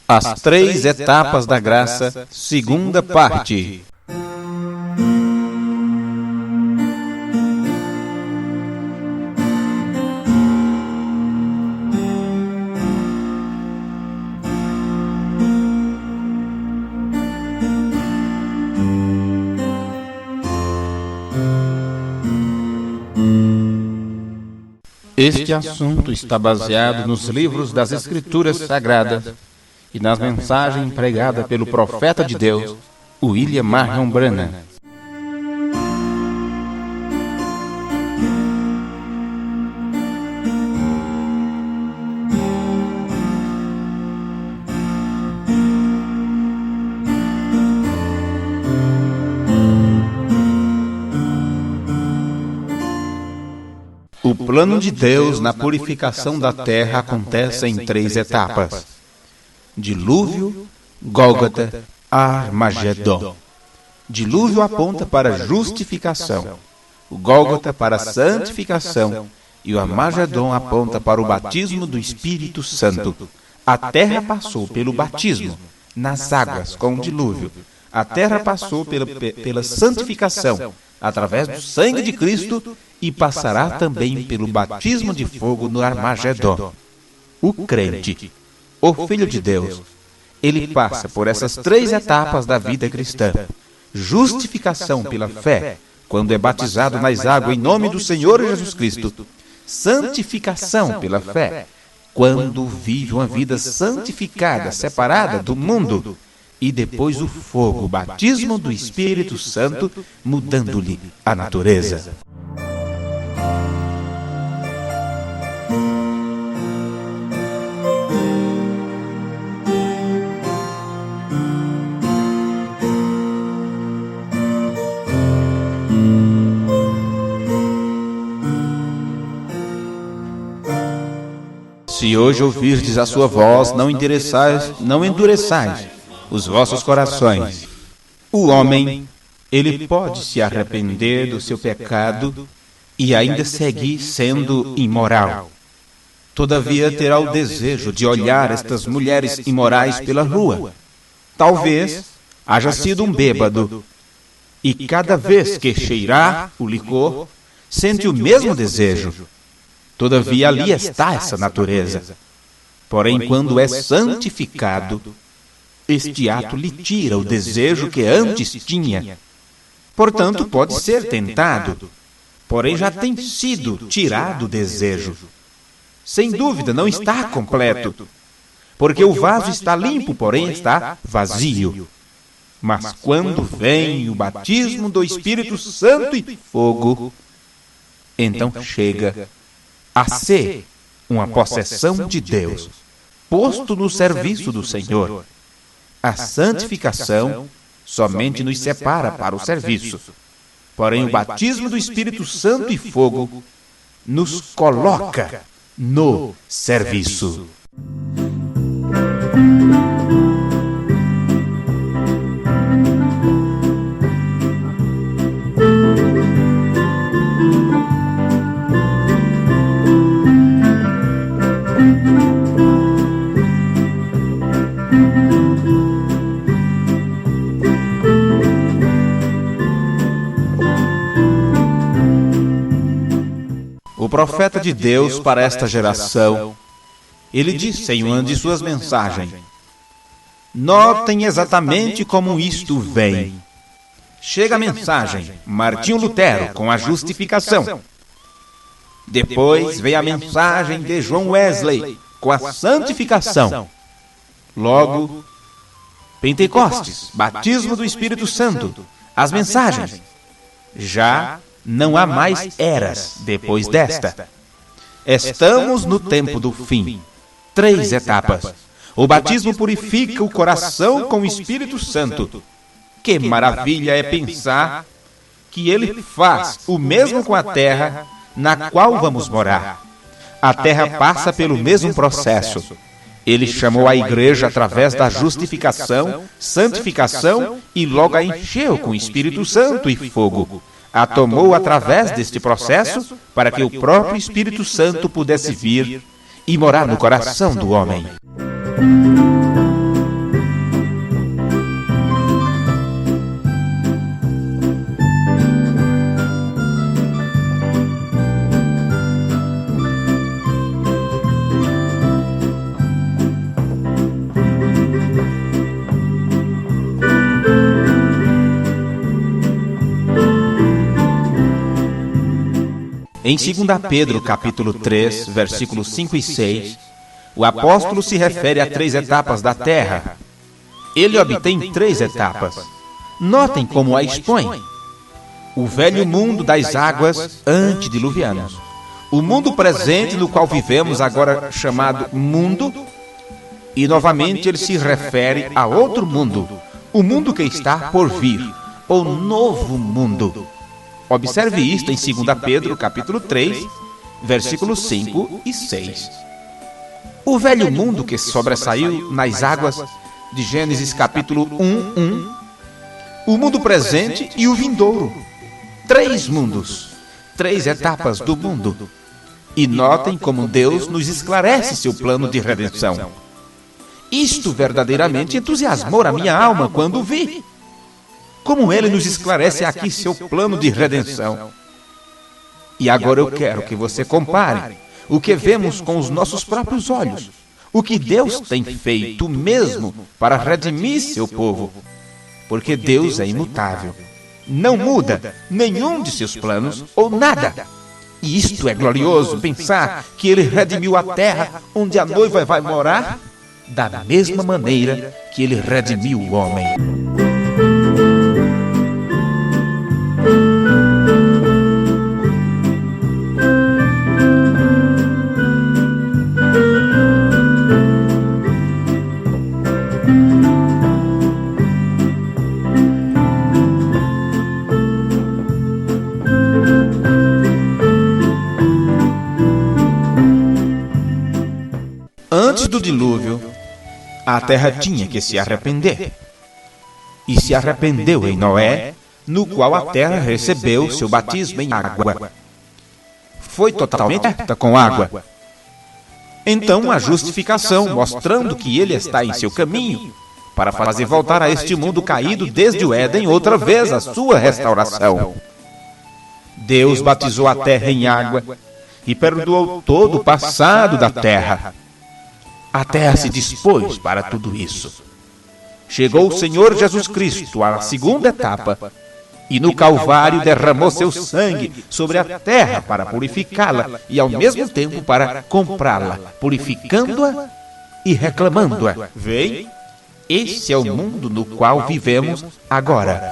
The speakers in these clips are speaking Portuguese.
As três etapas da graça, segunda parte. Este assunto está baseado nos livros das Escrituras Sagradas e nas mensagens pregadas pelo profeta de Deus, William Marion Branham. O plano de Deus na purificação da terra acontece em três etapas: dilúvio, Gólgota, Armagedon. Dilúvio aponta para a justificação, o Gólgota para a santificação e o Armagedon aponta para o batismo do Espírito Santo. A terra passou pelo batismo nas águas com o dilúvio. A terra passou pela santificação através do sangue de Cristo e passará também pelo batismo de fogo no Armagedon. O crente, o Filho de Deus, ele passa por essas três etapas da vida cristã: justificação pela fé, quando é batizado nas águas em nome do Senhor Jesus Cristo; santificação pela fé, quando vive uma vida santificada, separada do mundo; e depois o fogo, o batismo do Espírito Santo, mudando-lhe a natureza. Se hoje ouvirdes a sua voz, não endureçais os vossos corações. O homem, ele pode se arrepender do seu pecado e ainda seguir sendo imoral. Todavia terá o desejo de olhar estas mulheres imorais pela rua. Talvez haja sido um bêbado, e cada vez que cheirar o licor, sente o mesmo desejo. Todavia ali está essa natureza. Porém, quando é santificado, este ato lhe tira o desejo que antes tinha. Portanto, pode ser tentado, porém já tem sido tirado o desejo. Sem dúvida, não está completo, porque o vaso está limpo, porém está vazio. Mas quando vem o batismo do Espírito Santo e fogo, então chega a ser uma possessão de Deus, posto no serviço do Senhor. A santificação somente nos separa para o serviço. Porém, o batismo do Espírito Santo e fogo nos coloca no serviço. O profeta de Deus para esta geração, ele disse em uma de suas mensagens: notem exatamente como isto vem. Chega a mensagem, Martinho Lutero com a justificação. Depois vem a mensagem de John Wesley com a santificação. Logo, Pentecostes, batismo do Espírito Santo, as mensagens. Já não há mais eras depois desta. Estamos no tempo do fim. Três etapas. O batismo purifica o coração com o Espírito Santo. Que maravilha é pensar que ele faz o mesmo com a terra na qual vamos morar. A terra passa pelo mesmo processo. Ele chamou a igreja através da justificação, santificação e logo a encheu com o Espírito Santo e fogo. A tomou através deste processo para que o próprio Espírito Santo pudesse vir e morar no coração do homem. Em 2 Pedro, capítulo 3, versículos 5 e 6, o apóstolo se refere a 3 etapas da terra. Ele obtém 3 etapas. Notem como a expõe. O velho mundo das águas antediluvianas. O mundo presente no qual vivemos agora chamado mundo. E novamente ele se refere a outro mundo. O mundo que está por vir. O novo mundo. Observe isto em 2 Pedro, capítulo 3, versículos 5 e 6. O velho mundo que sobressaiu nas águas de Gênesis, capítulo 1:1. O mundo presente e o vindouro. 3 mundos, 3 etapas do mundo. E notem como Deus nos esclarece seu plano de redenção. Isto verdadeiramente entusiasmou a minha alma quando vi. Como ele nos esclarece aqui seu plano de redenção. E agora eu quero que você compare o que vemos com os nossos próprios olhos. O que Deus tem feito mesmo para redimir seu povo. Porque Deus é imutável. Não muda nenhum de seus planos ou nada. E isto é glorioso, pensar que ele redimiu a terra onde a noiva vai morar da mesma maneira que ele redimiu o homem. Antes do dilúvio, a terra tinha que se arrepender. E se arrependeu em Noé, no qual a terra recebeu seu batismo em água. Foi totalmente coberta com água. Então a justificação, mostrando que ele está em seu caminho, para fazer voltar a este mundo caído desde o Éden outra vez a sua restauração. Deus batizou a terra em água e perdoou todo o passado da terra. A terra se dispôs para tudo isso. Chegou o Senhor Jesus Cristo à segunda etapa e no Calvário derramou seu sangue sobre a terra para purificá-la e ao mesmo tempo para comprá-la, purificando-a e reclamando-a. Vem, esse é o mundo no qual vivemos agora.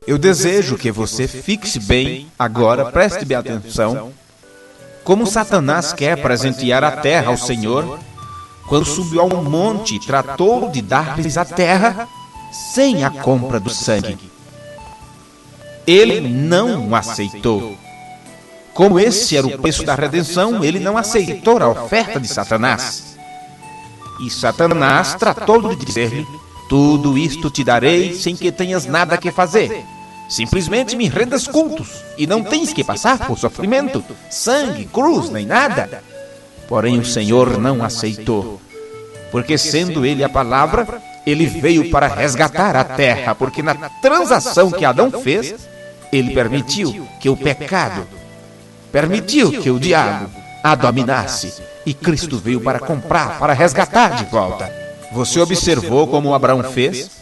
Eu desejo que você fixe bem, agora preste bem atenção, como Satanás quer presentear a terra ao Senhor, quando subiu ao monte e tratou de dar-lhes a terra sem a compra do sangue. Ele não aceitou. Como esse era o preço da redenção, ele não aceitou a oferta de Satanás. E Satanás tratou de dizer-lhe: tudo isto te darei sem que tenhas nada que fazer. Simplesmente me rendas cultos, e não tens que passar por sofrimento, sangue, cruz, nem nada. Porém o Senhor não aceitou, porque sendo ele a palavra, ele veio para resgatar a terra, porque na transação que Adão fez, ele permitiu que o pecado, permitiu que o diabo a dominasse, e Cristo veio para comprar, para resgatar de volta. Você observou como Abraão fez?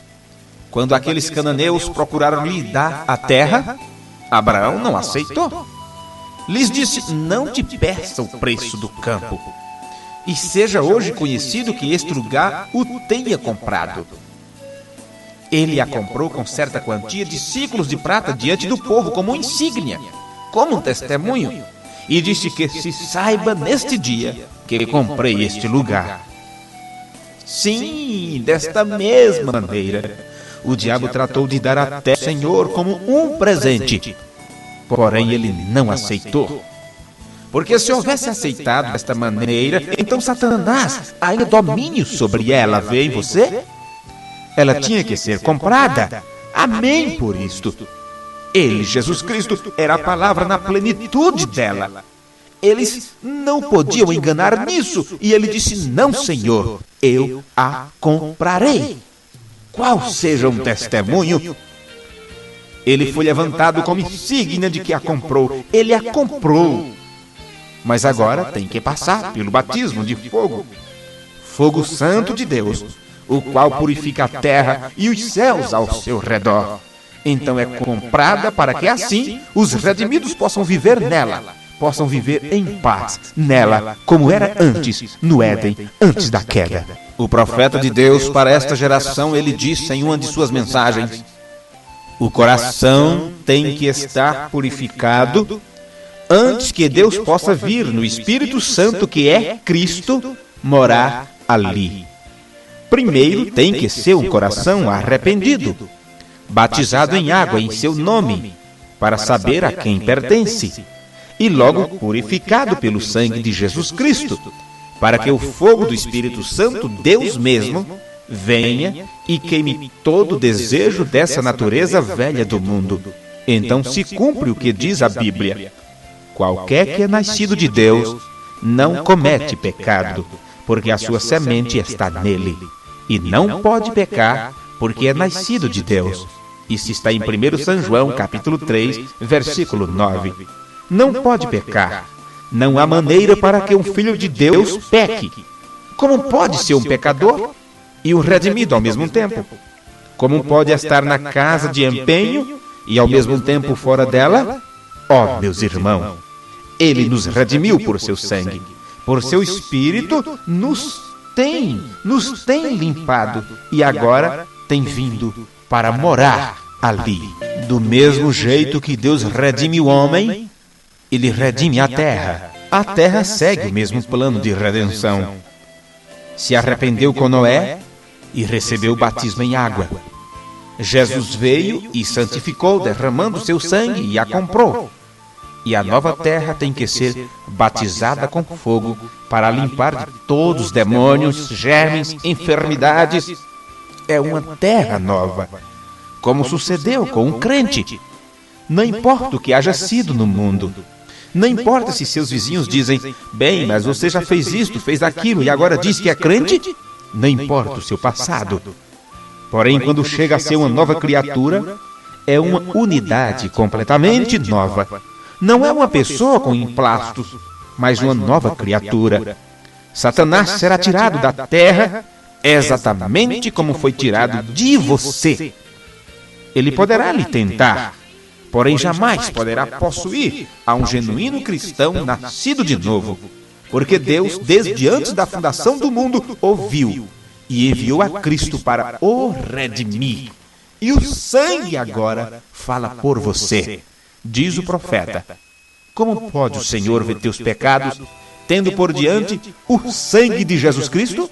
Quando aqueles cananeus procuraram lhe dar a terra, Abraão não aceitou. Lhes disse: não te peça o preço do campo, e seja hoje conhecido que este lugar o tenha comprado. Ele a comprou com certa quantia de ciclos de prata diante do povo como insígnia, como um testemunho, e disse que se saiba neste dia que comprei este lugar. Sim, desta mesma maneira, o diabo tratou de dar a terra ao Senhor como um presente. Porém, ele não aceitou. Porque se houvesse aceitado desta maneira, então Satanás ainda domínio sobre ela, vê em você? Ela tinha que ser comprada. Amém por isto. Ele, Jesus Cristo, era a palavra na plenitude dela. Eles não podiam enganar nisso. E ele disse: não, Senhor, eu a comprarei. Qual seja um testemunho? Ele foi levantado como insígnia de que a comprou. Ele a comprou. Mas agora tem que passar pelo batismo de fogo. Fogo santo de Deus, o qual purifica a terra e os céus ao seu redor. Então é comprada para que assim os redimidos possam viver nela, possam viver em paz nela, como era antes, no Éden, antes da queda. O profeta de Deus para esta geração, ele disse em uma de suas mensagens: o coração tem que estar purificado antes que Deus possa vir no Espírito Santo, que é Cristo, morar ali. Primeiro tem que ser um coração arrependido, batizado em água em seu nome, para saber a quem pertence, e logo purificado pelo sangue de Jesus Cristo, para que o fogo do Espírito Santo, Deus mesmo, venha e queime todo o desejo dessa natureza velha do mundo. Então se cumpre o que diz a Bíblia: qualquer que é nascido de Deus não comete pecado, porque a sua semente está nele, e não pode pecar, porque é nascido de Deus. Isso está em 1 São João, capítulo 3, versículo 9. Não pode pecar. Não há maneira para que um filho de Deus peque. Como pode ser um pecador e um redimido ao mesmo tempo? Como pode estar na casa de empenho e ao mesmo tempo fora dela? Ó, meus irmãos, ele nos redimiu por seu sangue, por seu Espírito nos tem limpado e agora tem vindo para morar ali. Do mesmo jeito que Deus redime o homem, ele redime a terra. A terra segue o mesmo plano de redenção. Se arrependeu com Noé e recebeu o batismo em água. Jesus veio e santificou, derramando seu sangue, e a comprou. E a nova terra tem que ser batizada com fogo para limpar de todos os demônios, germes, enfermidades. É uma terra nova, como sucedeu com um crente. Não importa o que haja sido no mundo. Não importa se seus vizinhos dizem: bem, mas você já fez isto, fez aquilo e agora diz que é crente. Não importa o seu passado. Porém, quando chega a ser uma nova criatura, é uma unidade completamente nova. Não é uma pessoa com emplastos, mas uma nova criatura. Satanás será tirado da terra exatamente como foi tirado de você. Ele poderá lhe tentar, porém jamais poderá possuir a um genuíno cristão nascido de novo, porque Deus, desde antes da fundação do mundo, ouviu e enviou a Cristo para o redimir. E o sangue agora fala por você. Diz o profeta: como pode o Senhor ver teus pecados, tendo por diante o sangue de Jesus Cristo?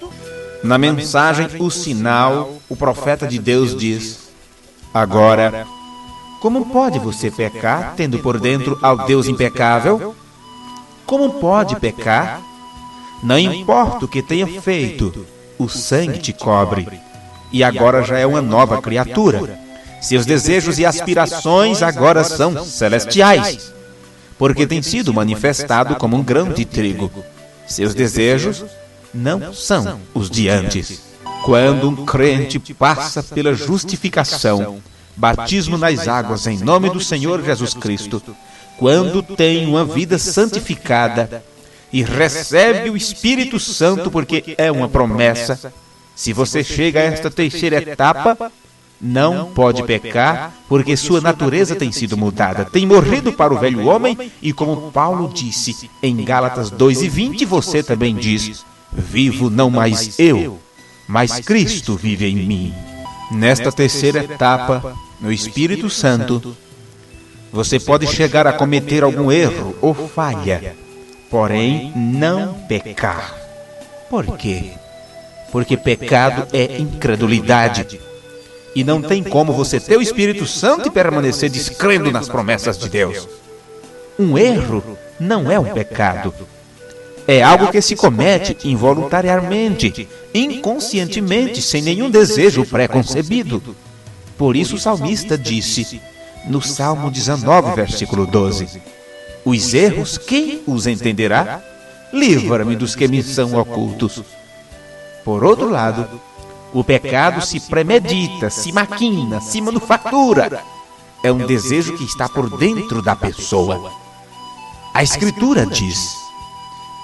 Na mensagem O Sinal, o profeta de Deus diz: agora, como pode você pecar, tendo por dentro ao Deus impecável? Como pode pecar? Não importa o que tenha feito, o sangue te cobre, e agora já é uma nova criatura. Seus desejos e aspirações agora são celestiais, porque tem sido manifestado como um grão de trigo. Seus desejos não são os de antes. Quando um crente passa pela justificação, batismo nas águas em nome do Senhor Jesus Cristo, quando tem uma vida santificada e recebe o Espírito Santo, porque é uma promessa, se você chega a esta terceira etapa, não pode pecar, porque sua natureza tem sido mudada, tem morrido para o velho homem, e como Paulo disse em Gálatas 2:20, você também diz: vivo não mais eu, mas Cristo vive em mim. Nesta terceira etapa, no Espírito Santo, você pode chegar a cometer algum erro ou falha, porém não pecar. Por quê? Porque pecado é incredulidade. E não tem como você ter o Espírito Santo e permanecer descrendo nas promessas de Deus. Um erro não é um pecado. É algo que se comete involuntariamente, inconscientemente, sem nenhum desejo pré-concebido. Por isso o salmista disse, no Salmo 19, versículo 12, Os erros, quem os entenderá? Livra-me dos que me são ocultos. Por outro lado, o pecado se premedita, se maquina, se manufatura. É um desejo que está por dentro da pessoa. A Escritura diz: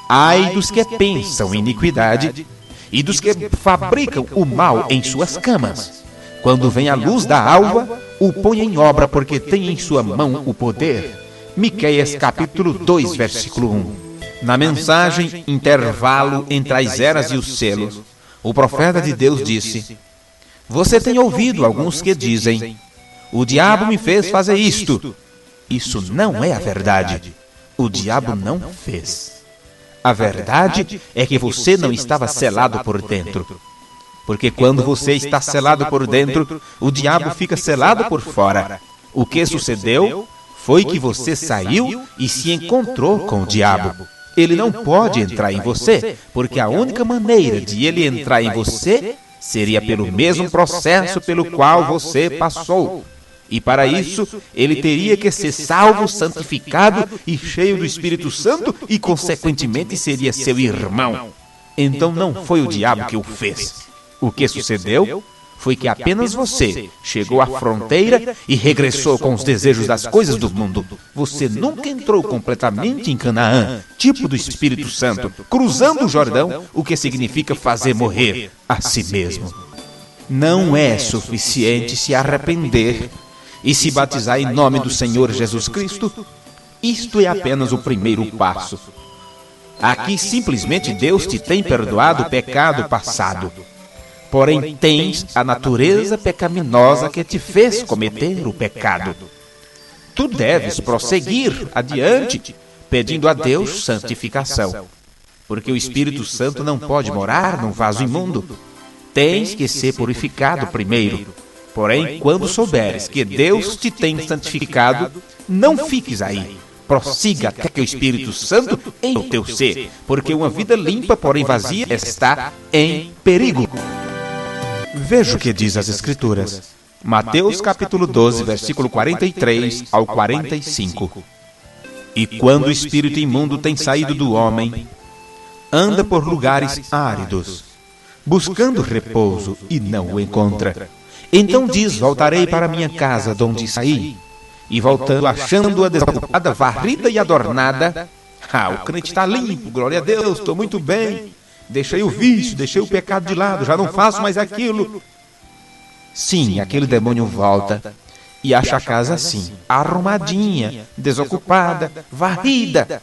ai dos que pensam iniquidade e dos que fabricam o mal em suas camas. Quando vem a luz da alva, o põe em obra, porque tem em sua mão o poder. Miqueias capítulo 2, versículo 1. Na mensagem Intervalo entre as Eras e os Selos, o profeta de Deus disse: você tem ouvido alguns que dizem: o diabo me fez fazer isto. Isso não é a verdade. O diabo não fez. A verdade é que você não estava selado por dentro. Porque quando você está selado por dentro, o diabo fica selado por fora. O que sucedeu foi que você saiu e se encontrou com o diabo. Ele não pode entrar em você, porque a única maneira de ele entrar em você seria pelo mesmo processo pelo qual você passou. E para isso, ele teria que ser salvo, santificado e cheio do Espírito Santo e, consequentemente, seria seu irmão. Então não foi o diabo que o fez. O que sucedeu foi que apenas você chegou à fronteira e regressou com os desejos das coisas do mundo. Você nunca entrou completamente em Canaã, tipo do Espírito Santo, cruzando o Jordão, o que significa fazer morrer a si mesmo. Não é suficiente se arrepender e se batizar em nome do Senhor Jesus Cristo. Isto é apenas o primeiro passo. Aqui simplesmente Deus te tem perdoado o pecado passado. Porém tens a natureza pecaminosa que te fez cometer o pecado. Tu deves prosseguir adiante, pedindo a Deus santificação. Porque o Espírito Santo não pode morar num vaso imundo. Tens que ser purificado primeiro. Porém, quando souberes que Deus te tem santificado, não fiques aí. Prossiga até que o Espírito Santo enche o teu ser, porque uma vida limpa, porém vazia, está em perigo. Veja o que diz as Escrituras. Mateus capítulo 12, versículo 43 ao 45. E quando o espírito imundo tem saído do homem, anda por lugares áridos, buscando repouso, e não o encontra. Então diz: voltarei para minha casa, de onde saí. E voltando, achando-a desocupada, varrida e adornada, o crente está limpo, glória a Deus, estou muito bem. Deixei o vício, deixei o pecado de lado, já não faço mais aquilo. Sim, aquele demônio volta e acha a casa assim, arrumadinha, desocupada, varrida.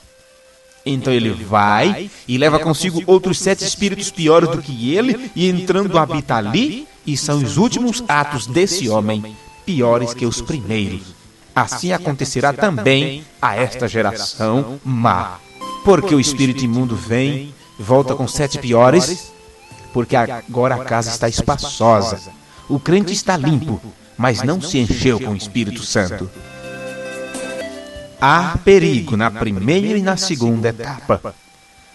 Então ele vai e leva consigo outros 7 espíritos piores do que ele, e entrando habita ali, e são os últimos atos desse homem, piores que os primeiros. Assim acontecerá também a esta geração má. Porque o espírito imundo vem, volta com 7 piores, porque agora a casa está espaçosa. O crente está limpo, mas não se encheu com o Espírito Santo. Há perigo na primeira e na segunda etapa.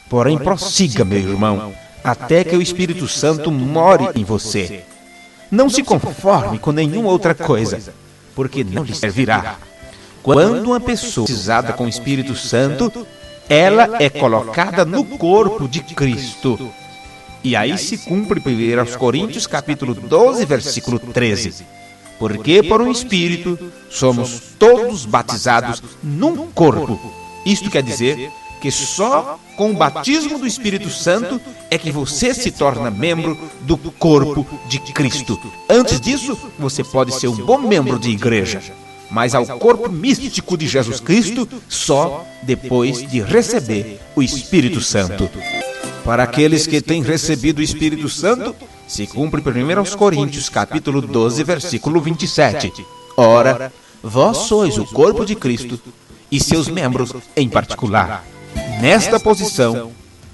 Porém, prossiga, meu irmão, até que o Espírito Santo more em você. Não se conforme com nenhuma outra coisa, porque não lhe servirá. Quando uma pessoa é batizada com o Espírito Santo, ela é colocada no corpo de Cristo. E aí se cumpre 1 Coríntios capítulo 12, versículo 13. Porque por um Espírito somos todos batizados num corpo. Isto quer dizer que só com o batismo do Espírito Santo é que você se torna membro do corpo de Cristo. Antes disso, você pode ser um bom membro de igreja, mas ao corpo místico de Jesus Cristo só depois de receber o Espírito Santo. Para aqueles que têm recebido o Espírito Santo, se cumpre 1 Coríntios capítulo 12, versículo 27. Ora, vós sois o corpo de Cristo e seus membros em particular. Nesta posição,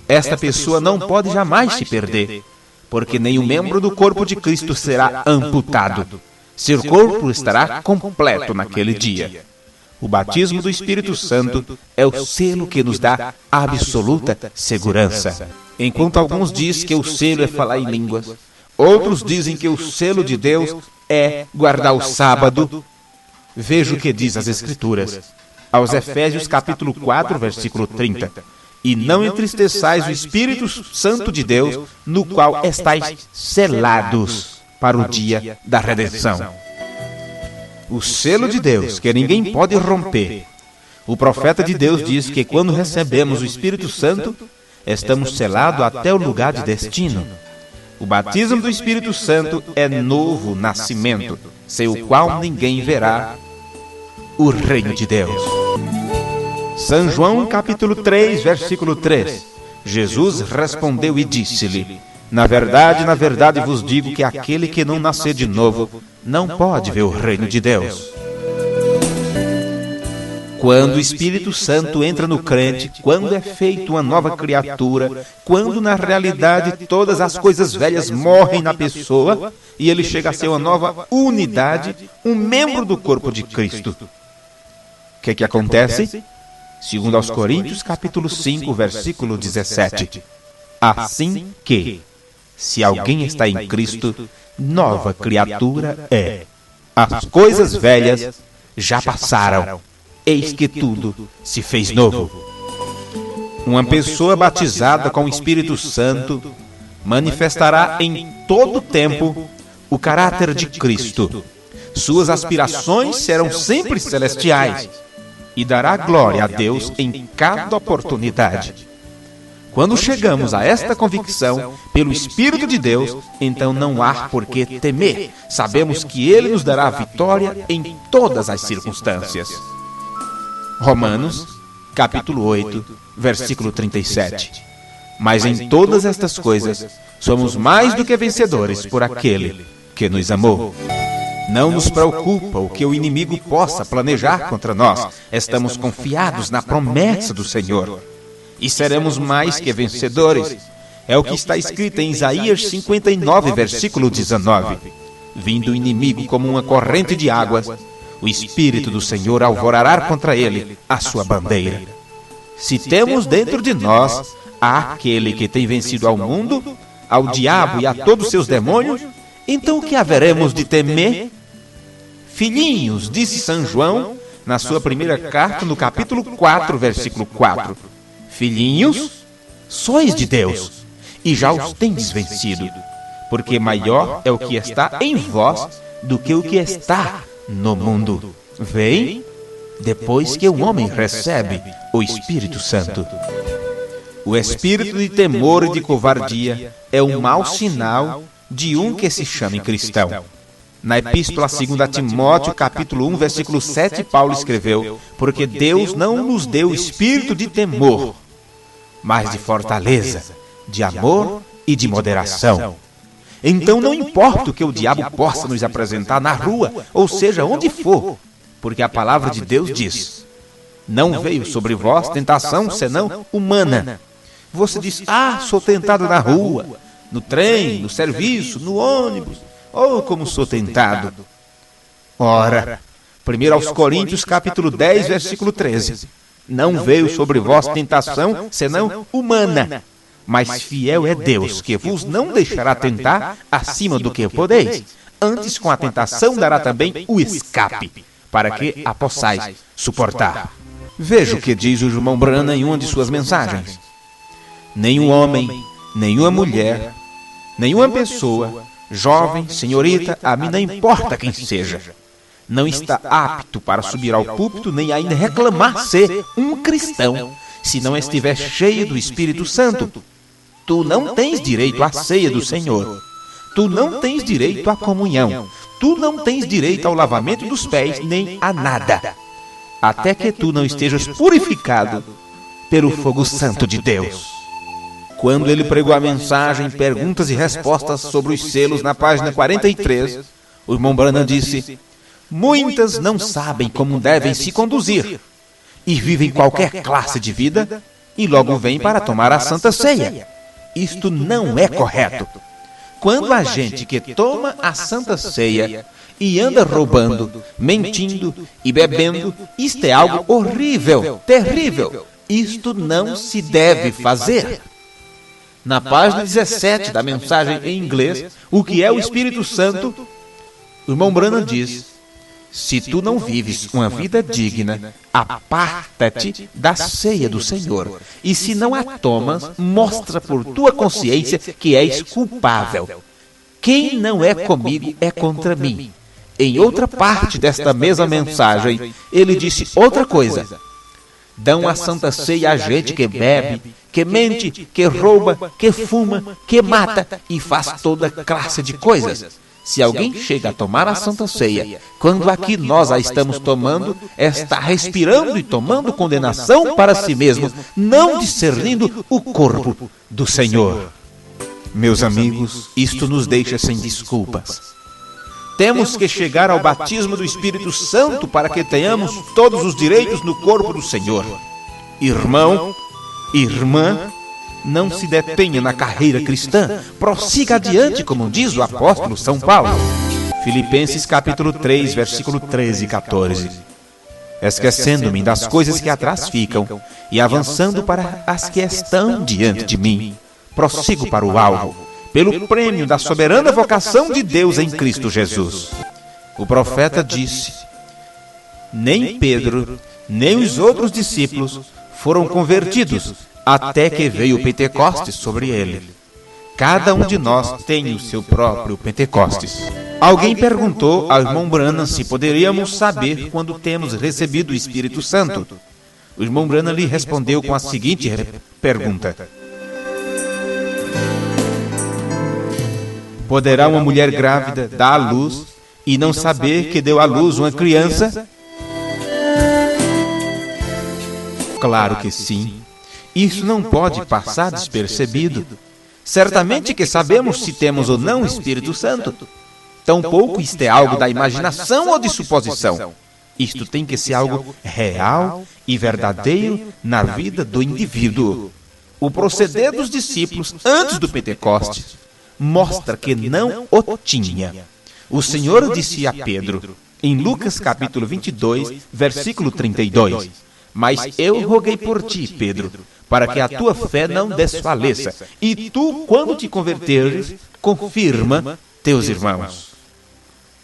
esta pessoa não pode jamais se perder, porque nenhum membro do corpo de Cristo será amputado. Seu corpo estará completo naquele dia. O batismo do Espírito Santo é o selo que nos dá absoluta segurança. Enquanto alguns dizem que o selo é falar em línguas, outros dizem que o selo de Deus é guardar o sábado. Veja o que diz as Escrituras. aos Efésios capítulo 4, versículo 30. E não entristeçais o Espírito Santo de Deus, no qual estáis selados para o dia da redenção. O selo de Deus, que ninguém pode romper. O profeta de Deus diz que quando recebemos o Espírito Santo, estamos selados até o lugar de destino. O batismo do Espírito Santo é novo nascimento, sem o qual ninguém verá o reino de Deus. São João capítulo 3, versículo 3. Jesus respondeu e disse-lhe: na verdade vos digo que aquele que não nascer de novo não pode ver o reino de Deus. Quando o Espírito Santo entra no crente, quando é feito uma nova criatura, quando na realidade todas as coisas velhas morrem na pessoa e ele chega a ser uma nova unidade, um membro do corpo de Cristo. O que acontece? Segundo aos Coríntios, capítulo 5, versículo 17. Assim que, se alguém está em Cristo, nova criatura é. As coisas velhas já passaram. Eis que tudo se fez novo. Uma pessoa batizada com o Espírito Santo manifestará em todo tempo o caráter de Cristo. Suas aspirações serão sempre celestiais e dará glória a Deus em cada oportunidade. Quando chegamos a esta convicção pelo Espírito de Deus, então não há por que temer. Sabemos que Ele nos dará vitória em todas as circunstâncias. Romanos, capítulo 8, versículo 37. Mas em todas estas coisas, somos mais do que vencedores por aquele que nos amou. Não nos preocupa o que o inimigo possa planejar contra nós. Estamos confiados na promessa do Senhor. E seremos mais que vencedores. É o que está escrito em Isaías 59, versículo 19. Vindo o inimigo como uma corrente de águas, o Espírito do Senhor alvorará contra ele a sua bandeira. Se temos dentro de nós aquele que tem vencido ao mundo, ao diabo e a todos seus demônios, então o que haveremos de temer? Filhinhos, disse São João na sua primeira carta, no capítulo 4, versículo 4. Filhinhos, sois de Deus, e já os tendes vencido, porque maior é o que está em vós do que o que está no mundo. Vem depois que o homem recebe o Espírito Santo. O espírito de temor e de covardia é um mau sinal de um que se chame cristão. Na epístola 2 Timóteo, capítulo 1, versículo 7, Paulo escreveu: porque Deus não nos deu espírito de temor, mas de fortaleza, de amor e de moderação. Então não importa o que o diabo possa nos apresentar na rua, ou seja, onde for, porque a palavra de Deus diz: não veio sobre vós tentação senão humana. Você diz: sou tentado na rua, no trem, no serviço, no ônibus. Como sou tentado. Ora, 1 aos Coríntios, capítulo 10, versículo 13. Não veio sobre vós tentação senão humana, mas fiel é Deus, que vos não deixará tentar acima do que podeis. Antes com a tentação dará também o escape, para que a possais suportar. Veja o que diz o irmão Branham em uma de suas mensagens. Nenhum homem, nenhuma mulher, nenhuma pessoa, jovem, senhorita, a mim não importa quem seja, não está apto para subir ao púlpito nem ainda reclamar ser um cristão, se não estiver cheio do Espírito Santo. Tu não tens direito à ceia do Senhor. Tu não tens direito à comunhão. Tu não tens direito ao lavamento dos pés, nem a nada, até que tu não estejas purificado pelo fogo santo de Deus. Quando ele pregou a mensagem Perguntas e Respostas sobre os selos, na página 43, o irmão Branham disse: muitas não sabem como devem se conduzir e vivem qualquer classe de vida e logo vêm para tomar a Santa Ceia. Isto não é correto. Quando a gente que toma a Santa Ceia e anda roubando, mentindo e bebendo, isto é algo horrível, terrível. Isto não se deve fazer. Na página 17 da mensagem em inglês, o que é o Espírito Santo, o irmão Branham diz: Se tu não vives uma vida digna, aparta-te da ceia do Senhor. E se não a tomas, mostra por tua consciência que és culpável. Quem não é comigo é contra mim. Em outra parte desta mesma mensagem, ele disse outra coisa. Dão a Santa Ceia a gente que bebe, que mente, que rouba, que fuma, que mata e faz toda classe de coisas. Se alguém chega a tomar a Santa Ceia, quando aqui nós a estamos tomando, está respirando e tomando condenação para si mesmo, não discernindo o corpo do Senhor. Meus amigos, isto nos deixa sem desculpas. Temos que chegar ao batismo do Espírito Santo para que tenhamos todos os direitos no corpo do Senhor. Irmão, irmã, não se detenha na carreira cristã, prossiga adiante, como diz o apóstolo São Paulo. Filipenses capítulo 3, versículo 13 e 14. Esquecendo-me das coisas que atrás ficam e avançando para as que estão diante de mim, prossigo para o alvo, pelo prêmio da soberana vocação de Deus em Cristo Jesus. O profeta disse: nem Pedro, nem os outros discípulos foram convertidos, até que veio o Pentecostes sobre ele. Cada um de nós tem o seu próprio Pentecostes. Alguém perguntou ao irmão Branham se poderíamos saber quando temos recebido o Espírito Santo. O irmão Branham lhe respondeu com a seguinte pergunta: poderá uma mulher grávida dar à luz e não saber que deu à luz uma criança? Claro que sim. Isso não pode passar despercebido. Certamente que sabemos se temos ou não o Espírito Santo. Tampouco isto é algo da imaginação ou de suposição. Isto tem que ser algo real e verdadeiro na vida do indivíduo. O proceder dos discípulos antes do Pentecostes mostra que não o tinha. O Senhor disse a Pedro, em Lucas capítulo 22, versículo 32, mas eu roguei por ti, Pedro, para que a tua fé não desfaleça, e tu, quando te converteres, confirma teus irmãos.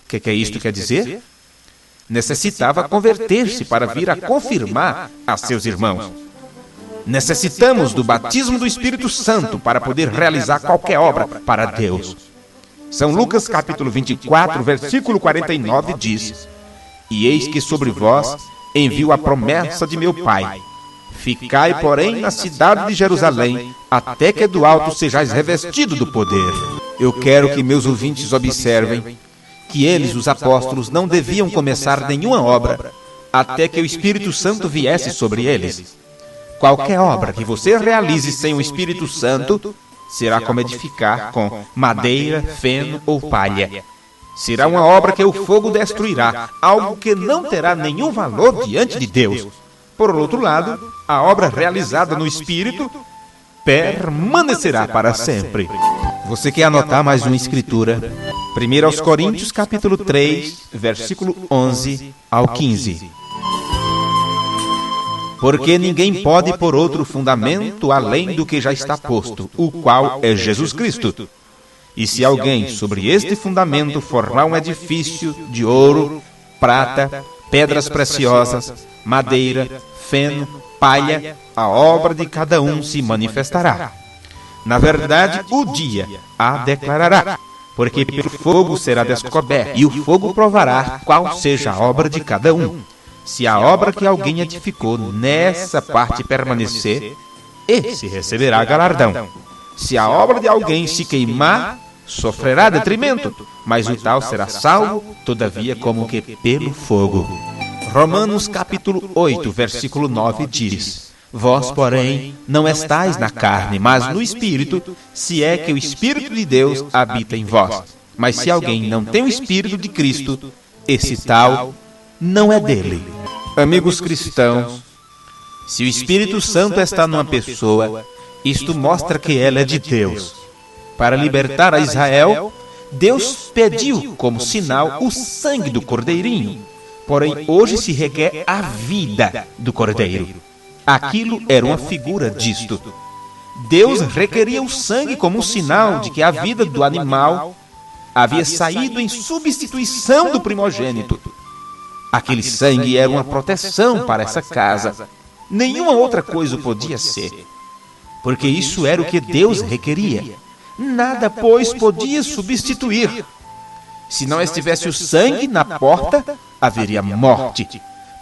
O que isto quer dizer? Necessitava converter-se para vir a confirmar a seus irmãos. Necessitamos do batismo do Espírito Santo para poder realizar qualquer obra para Deus. São Lucas capítulo 24, versículo 49 diz: e eis que sobre vós envio a promessa de meu Pai. Ficai, porém, na cidade de Jerusalém, até que do alto sejais revestido do poder. Eu quero que meus ouvintes observem que eles, os apóstolos, não deviam começar nenhuma obra até que o Espírito Santo viesse sobre eles. Qualquer obra que você realize sem o Espírito Santo será como edificar com madeira, feno ou palha. Será uma obra que o fogo destruirá, algo que não terá nenhum valor diante de Deus. Por outro lado, a obra realizada no Espírito permanecerá para sempre. Você quer anotar mais uma escritura? 1 Coríntios capítulo 3, versículo 11 ao 15. Porque ninguém pode pôr outro fundamento além do que já está posto, o qual é Jesus Cristo. E se alguém sobre este fundamento formar um edifício de ouro, prata, pedras preciosas, madeira, feno, palha, a obra de cada um se manifestará. Na verdade, o dia a declarará, porque pelo fogo será descoberto, e o fogo provará qual seja a obra de cada um. Se a obra que alguém edificou nessa parte permanecer, esse receberá galardão. Se a obra de alguém se queimar, sofrerá detrimento, mas o tal será salvo, todavia como que pelo fogo. Romanos capítulo 8, versículo 9 diz: vós, porém, não estais na carne, mas no Espírito, se é que o Espírito de Deus habita em vós. Mas se alguém não tem o Espírito de Cristo, esse tal não é dele. Amigos cristãos, se o Espírito Santo está numa pessoa, isto mostra que ela é de Deus. Para libertar a Israel, Deus pediu como sinal o sangue do cordeirinho. Porém, hoje se requer a vida do cordeiro. Aquilo era uma figura disto. Deus requeria o sangue como um sinal de que a vida do animal havia saído em substituição do primogênito. Aquele sangue era uma proteção para essa casa. Nenhuma outra coisa o podia ser, porque isso era o que Deus requeria. Nada, pois, podia substituir. Se não estivesse o sangue na porta, haveria morte.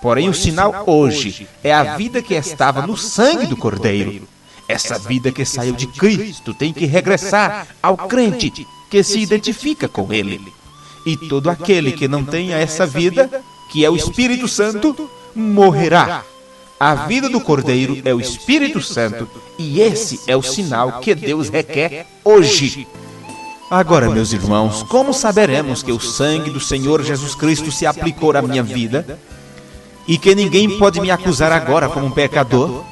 Porém, o sinal hoje é a vida que estava no sangue do Cordeiro. Essa vida que saiu de Cristo tem que regressar ao crente que se identifica com Ele. E todo aquele que não tenha essa vida, que é o Espírito Santo, morrerá. A vida do Cordeiro é o Espírito Santo, e esse é o sinal que Deus requer hoje. Agora, meus irmãos, como saberemos que o sangue do Senhor Jesus Cristo se aplicou à minha vida e que ninguém pode me acusar agora como um pecador?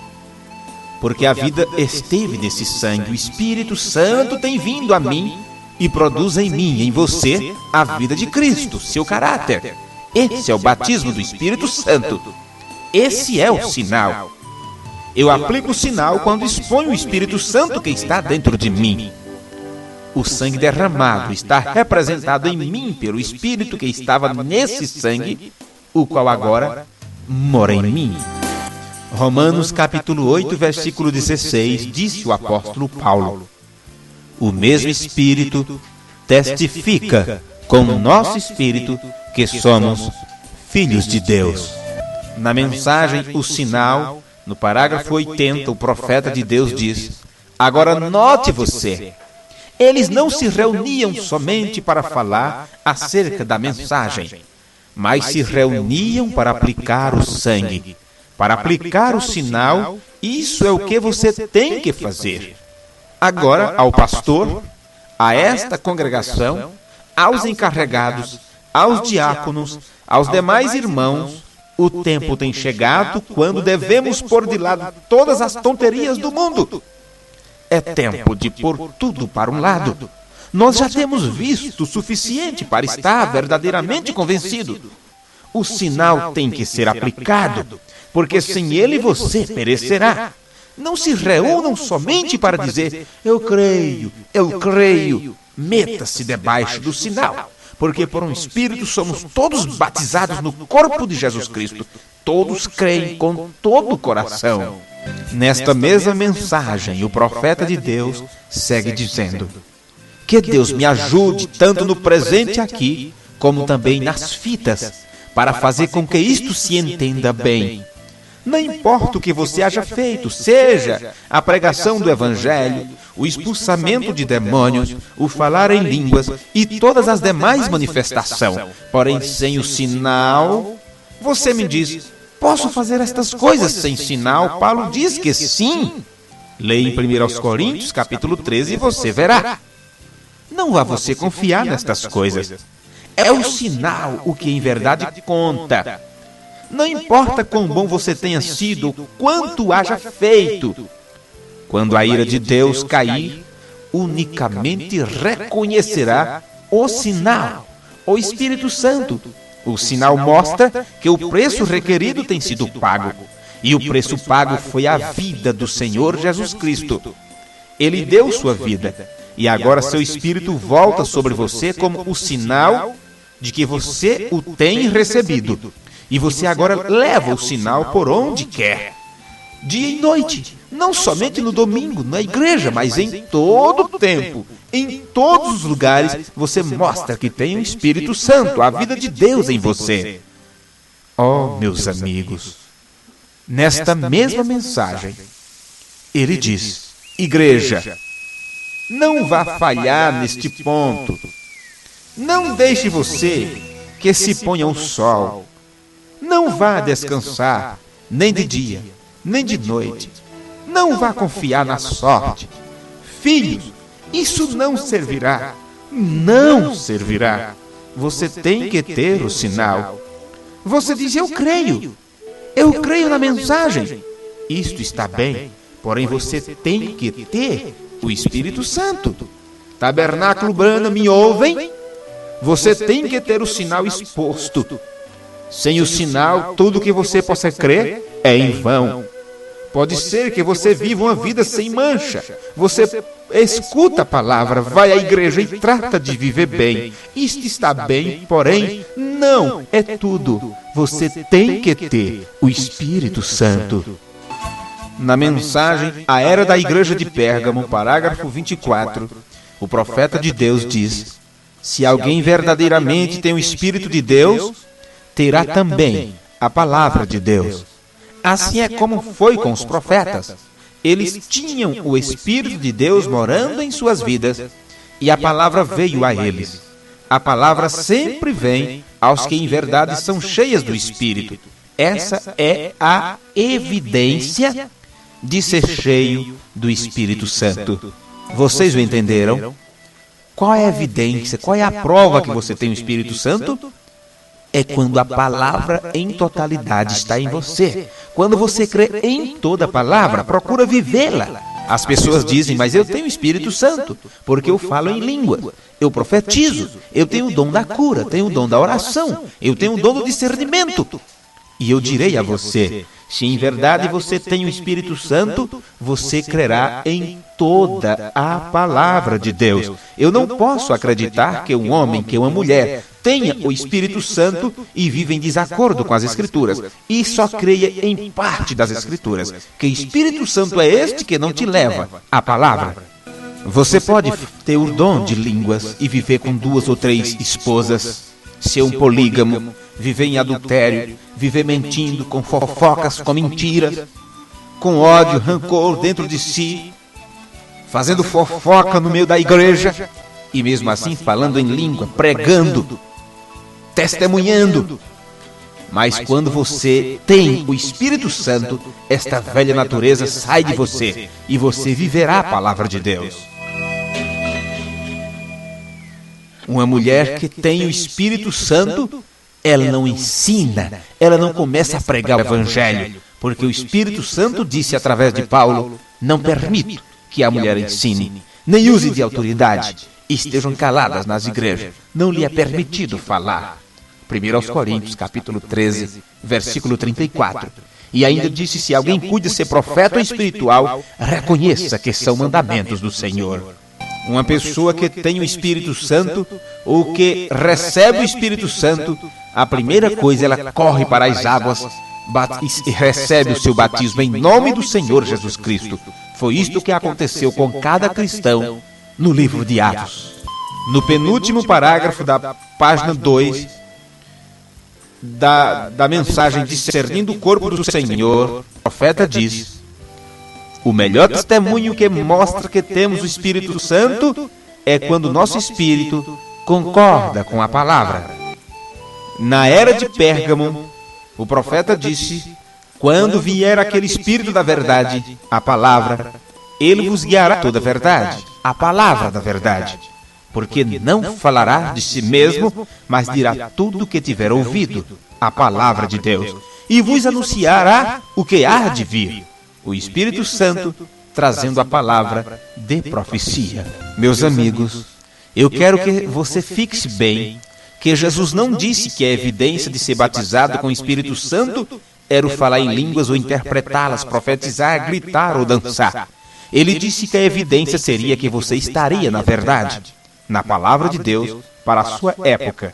Porque a vida esteve nesse sangue, o Espírito Santo tem vindo a mim e produz em mim e em você a vida de Cristo, seu caráter. Esse é o batismo do Espírito Santo. Esse é o sinal. Eu aplico o sinal quando exponho o Espírito Santo que está dentro de mim. O sangue derramado está representado em mim pelo Espírito que estava nesse sangue, o qual agora mora em mim. Romanos capítulo 8, versículo 16, disse o apóstolo Paulo: o mesmo Espírito testifica com o nosso Espírito que somos filhos de Deus. Na mensagem O Sinal, no parágrafo 80, o profeta de Deus diz: agora note você, eles não se reuniam somente para falar acerca da mensagem, mas se reuniam para aplicar o sangue, para aplicar o sinal. Isso é o que você tem que fazer. Agora, ao pastor, a esta congregação, aos encarregados, aos diáconos, aos demais irmãos, o tempo tem chegado quando devemos pôr de lado todas as tonterias do mundo. É tempo de pôr tudo para um lado. Nós já temos visto o suficiente para estar verdadeiramente convencido. O sinal tem que ser aplicado, porque sem ele você perecerá. Não se reúnam somente para dizer: eu creio, eu creio. Meta-se debaixo do sinal, porque por um Espírito somos todos batizados no corpo de Jesus Cristo. Todos creem com todo o coração. Nesta mesma mensagem, o profeta de Deus segue dizendo: que Deus me ajude tanto no presente aqui, como também nas fitas, para fazer com que isto se entenda bem. Não importa o que você haja feito, seja a pregação do Evangelho, o expulsamento de demônios, o falar em línguas e todas as demais manifestações. Porém, sem o sinal, você me diz: posso fazer estas coisas sem sinal? Paulo diz que sim. Leia em 1 Coríntios, capítulo 13, e você verá. Não vá você confiar nestas coisas. É o sinal o que em verdade conta. Não importa quão bom você tenha sido, quanto haja feito. Quando a ira de Deus cair, unicamente reconhecerá o sinal, o Espírito Santo. O sinal mostra que o preço requerido tem sido pago. E o preço pago foi a vida do Senhor Jesus Cristo. Ele deu sua vida. E agora seu Espírito volta sobre você como o sinal de que você o tem recebido. E você agora leva o sinal por onde quer. Dia e noite. Não somente no domingo, na igreja, mas em todo o tempo. Em todos os lugares, você mostra que tem o Espírito Santo, a vida de Deus em você. Oh, meus amigos, nesta mesma mensagem, ele diz: igreja, não vá falhar neste ponto. Não deixe você que se ponha o sol. Não vá descansar, nem de dia, nem de noite. Não vá confiar na sorte. Filhos, isso não servirá. Não servirá. Você tem que ter o sinal. Você diz: eu creio. Eu creio na mensagem. Isto está bem, porém você tem que ter o Espírito Santo. Tabernáculo Brana, me ouvem? Você tem que ter o sinal exposto. Sem o sinal, tudo que você possa crer é em vão. Pode ser que você viva uma vida sem mancha. Você escuta a palavra, vai à igreja e trata de viver bem. Isto está bem, porém, Não, é tudo. Você tem que ter o Espírito Santo. Na mensagem A Era da Igreja de Pérgamo, parágrafo 24, o profeta de Deus diz: se alguém verdadeiramente tem o Espírito de Deus, terá também a palavra de Deus. Assim é como foi com os profetas. Eles tinham o Espírito de Deus morando em suas vidas, e a palavra veio a eles. A palavra sempre vem aos que em verdade são cheias do Espírito. Essa é a evidência de ser cheio do Espírito Santo. Vocês o entenderam? Qual é a evidência, qual é a prova que você tem o Espírito Santo? É quando a palavra em totalidade está em você. Quando você crê em toda a palavra, procura vivê-la. As pessoas dizem, mas eu tenho o Espírito Santo, porque eu falo em língua, eu profetizo, eu tenho o dom da cura, tenho o dom da oração, eu tenho o dom do discernimento. E eu direi a você, se em verdade você tem o Espírito Santo, você crerá em toda a palavra de Deus. Eu não posso acreditar que um homem, que uma mulher tenha o Espírito Santo e vive em desacordo com as Escrituras e só creia em parte das Escrituras. Que Espírito Santo é este que não te leva à palavra? Você pode ter o dom de línguas e viver com 2 ou 3 esposas, ser um polígamo, viver em adultério, viver mentindo, com fofocas, com mentiras, com ódio, rancor dentro de si, fazendo fofoca no meio da igreja, e mesmo assim falando em língua, pregando, testemunhando. Mas quando você tem o Espírito Santo, esta velha natureza sai de você, e você viverá a palavra de Deus. Uma mulher que tem o Espírito Santo, ela não ensina, ela não começa a pregar o Evangelho, porque o Espírito Santo disse através de Paulo: não permito que a mulher ensine, nem use de autoridade, estejam caladas nas igrejas, não lhe é permitido falar. 1 Coríntios, capítulo 13, versículo 34. E ainda disse, se alguém cuida ser profeta ou espiritual, reconheça que são mandamentos do Senhor. Uma pessoa que tem o Espírito Santo, ou que recebe o Espírito Santo, a primeira coisa, ela corre para as águas e recebe o seu batismo em nome do Senhor Jesus Cristo. Foi isto que aconteceu com cada cristão no livro de Atos. No penúltimo parágrafo da página 2, da mensagem discernindo o corpo do Senhor, o profeta diz: o melhor testemunho que mostra que temos o Espírito Santo é quando o nosso espírito concorda com a palavra. Na era de Pérgamo, o profeta disse: quando vier aquele Espírito da verdade, a palavra, ele vos guiará toda a verdade, a palavra da verdade. Porque não falará de si mesmo, mas dirá tudo o que tiver ouvido, a palavra de Deus, e vos anunciará o que há de vir. O Espírito Santo trazendo a palavra de profecia. Meus amigos, eu quero que você fixe bem que Jesus não disse que a evidência de ser batizado com o Espírito Santo era o falar em línguas ou interpretá-las, profetizar, gritar ou dançar. Ele disse que a evidência seria que você estaria, na verdade, na palavra de Deus para a sua época.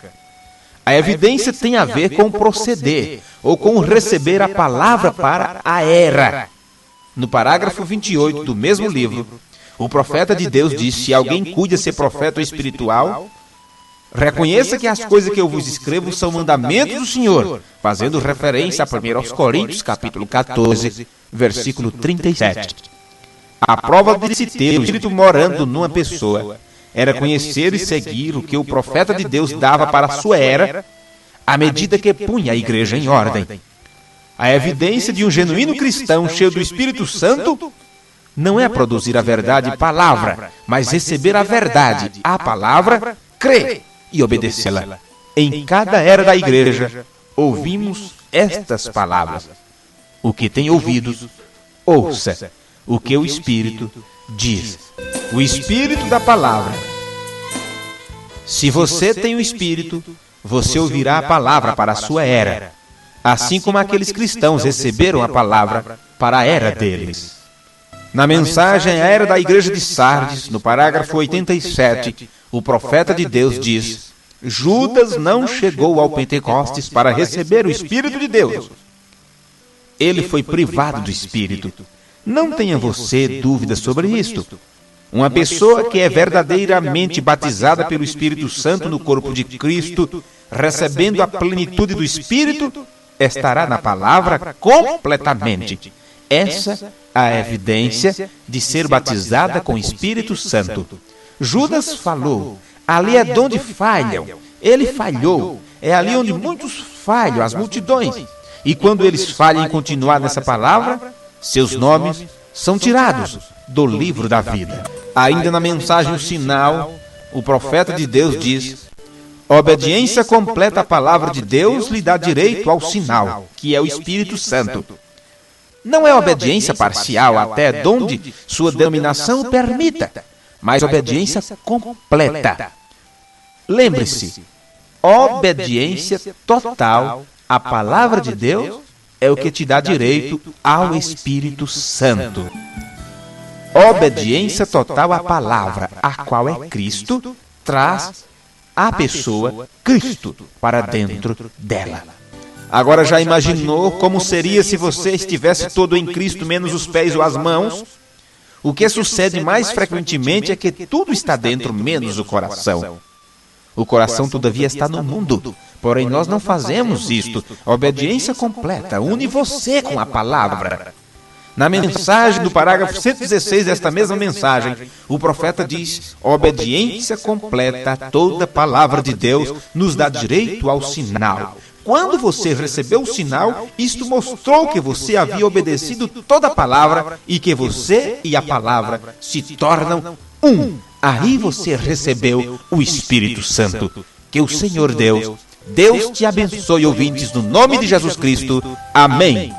A evidência tem a ver com proceder, ou com receber a palavra para a era. No parágrafo 28 do mesmo livro, o profeta de Deus disse: se alguém cuida ser profeta ou espiritual, reconheça que as coisas que eu vos escrevo são mandamentos do Senhor, fazendo referência a 1 Coríntios, capítulo 14, versículo 37. A prova de se ter o Espírito morando numa pessoa era conhecer e seguir o que o profeta de Deus dava para a sua era, à medida que punha a igreja em ordem. A evidência de um genuíno cristão cheio do Espírito Santo não é produzir a verdade palavra, mas receber a verdade, a palavra, crer e obedecê-la. Em cada era da igreja, ouvimos estas palavras: o que tem ouvidos, ouça o que o Espírito diz. O Espírito da palavra. Se você tem o Espírito, você ouvirá a palavra para a sua era, assim como aqueles cristãos receberam a palavra para a era deles. Na mensagem à era da igreja de Sardes, no parágrafo 87, o profeta de Deus diz: Judas não chegou ao Pentecostes para receber o Espírito de Deus. Ele foi privado do Espírito. Não tenha você dúvida sobre isto. Uma pessoa que é verdadeiramente batizada pelo Espírito Santo no corpo de Cristo, recebendo a plenitude do Espírito, estará na palavra completamente. Essa é a evidência de ser batizada com o Espírito Santo. Judas falou, ali é onde falham. Ele falhou. É ali onde muitos falham, as multidões. E quando eles falham em continuar nessa palavra, seus nomes são tirados do livro da vida. Ainda na mensagem O Sinal, o profeta de Deus diz: obediência completa à palavra de Deus lhe dá direito ao sinal, que é o Espírito Santo. Não é obediência parcial até onde sua denominação o permita, mas obediência completa. Lembre-se, obediência total à palavra de Deus é o que te dá direito ao Espírito Santo. Obediência total à palavra, a qual é Cristo, traz a pessoa Cristo para dentro dela. Agora já imaginou como seria se você estivesse todo em Cristo, menos os pés ou as mãos? O que sucede mais frequentemente é que tudo está dentro, menos o coração. O coração, todavia, está no mundo. Porém, nós não fazemos isto. A obediência completa une você com a palavra. Na mensagem do parágrafo 116 desta mesma mensagem, o profeta diz: obediência completa a toda a palavra de Deus nos dá direito ao sinal. Quando você recebeu o sinal, isto mostrou que você havia obedecido toda a palavra e que você e a palavra se tornam um. Aí você recebeu o Espírito Santo. Que o Senhor Deus te abençoe, ouvintes, no nome de Jesus Cristo. Amém.